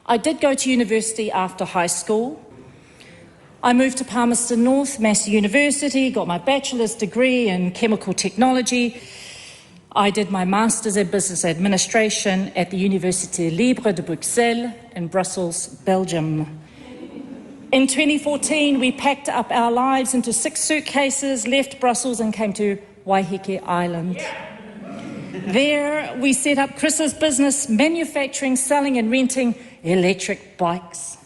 I did go to university after high school. I moved to Palmerston North, Massey University, got my bachelor's degree in chemical technology. I did my master's in business administration at the Université Libre de Bruxelles in Brussels, Belgium. In 2014, we packed up our lives into 6 suitcases, left Brussels and came to Waiheke Island. There, we set up Chris's business, manufacturing, selling and renting electric bikes.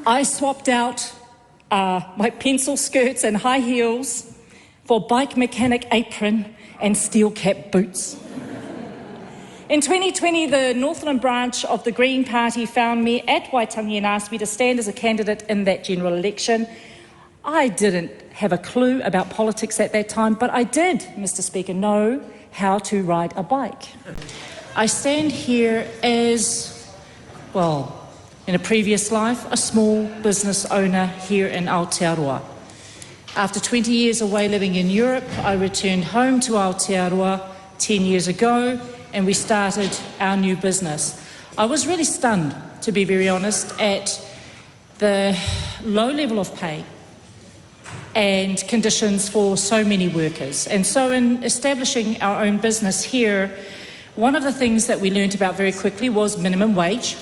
I swapped out my pencil skirts and high heels for bike mechanic apron and steel cap boots. In 2020, the Northland branch of the Green Party found me at Waitangi and asked me to stand as a candidate in that general election. I didn't have a clue about politics at that time, but I did, Mr. Speaker, know how to ride a bike. I stand here as, well, in a previous life, a small business owner here in Aotearoa. After 20 years away living in Europe, I returned home to Aotearoa 10 years ago, and we started our new business. I was really stunned, to be very honest, at the low level of pay and conditions for so many workers. And so in establishing our own business here, one of the things that we learned about very quickly was minimum wage,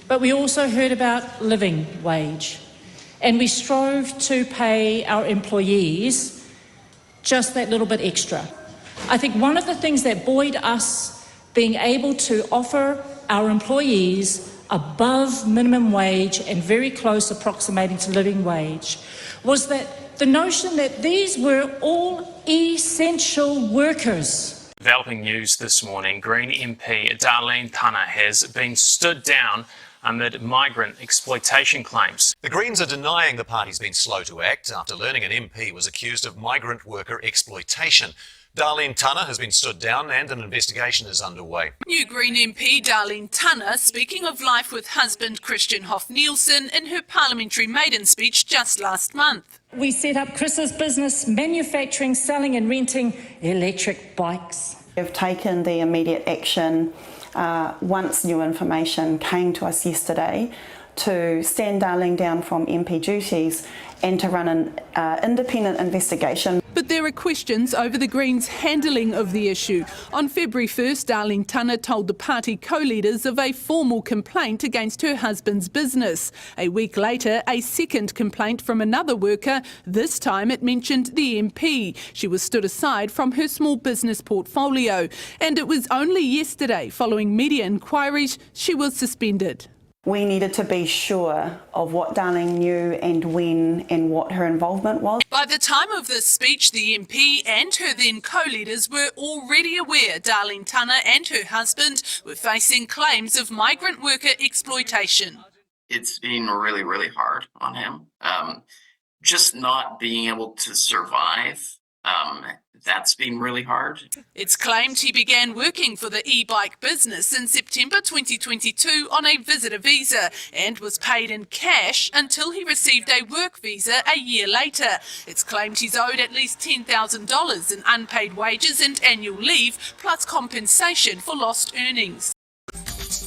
but we also heard about living wage. And we strove to pay our employees just that little bit extra. I think one of the things that buoyed us being able to offer our employees above minimum wage and very close approximating to living wage was that the notion that these were all essential workers. Developing news this morning, Green MP Darleen Tana has been stood down amid migrant exploitation claims. The Greens are denying the party's been slow to act after learning an MP was accused of migrant worker exploitation. Darleen Tana has been stood down and an investigation is underway. New Green MP Darleen Tana speaking of life with husband Christian Hoff-Nielsen in her parliamentary maiden speech just last month. We set up Chris's business, manufacturing, selling and renting electric bikes. We've taken the immediate action once new information came to us yesterday to stand Darleen down from MP duties and to run an independent investigation. But there are questions over the Greens' handling of the issue. On February 1st, Darleen Tana told the party co-leaders of a formal complaint against her husband's business. A week later, a second complaint from another worker. This time it mentioned the MP. She was stood aside from her small business portfolio. And it was only yesterday, following media inquiries, she was suspended. We needed to be sure of what Darleen knew and when and what her involvement was. By the time of this speech, the MP and her then co-leaders were already aware Darleen Tana and her husband were facing claims of migrant worker exploitation. It's been really, really hard on him. Just not being able to survive. That's been really hard. It's claimed he began working for the e-bike business in September 2022 on a visitor visa and was paid in cash until he received a work visa a year later. It's claimed he's owed at least $10,000 in unpaid wages and annual leave, plus compensation for lost earnings.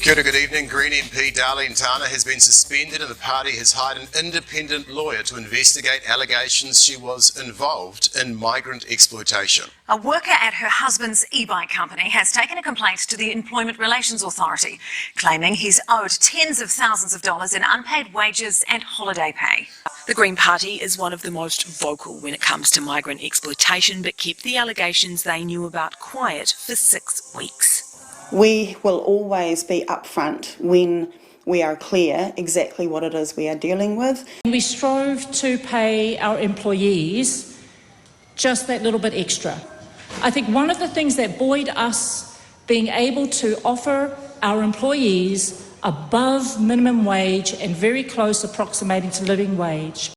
Kia ora, good evening. Green MP Darleen Tana has been suspended and the party has hired an independent lawyer to investigate allegations she was involved in migrant exploitation. A worker at her husband's e-bike company has taken a complaint to the Employment Relations Authority, claiming he's owed tens of thousands of dollars in unpaid wages and holiday pay. The Green Party is one of the most vocal when it comes to migrant exploitation, but kept the allegations they knew about quiet for 6 weeks. We will always be upfront when we are clear exactly what it is we are dealing with. We strove to pay our employees just that little bit extra. I think one of the things that buoyed us being able to offer our employees above minimum wage and very close approximating to living wage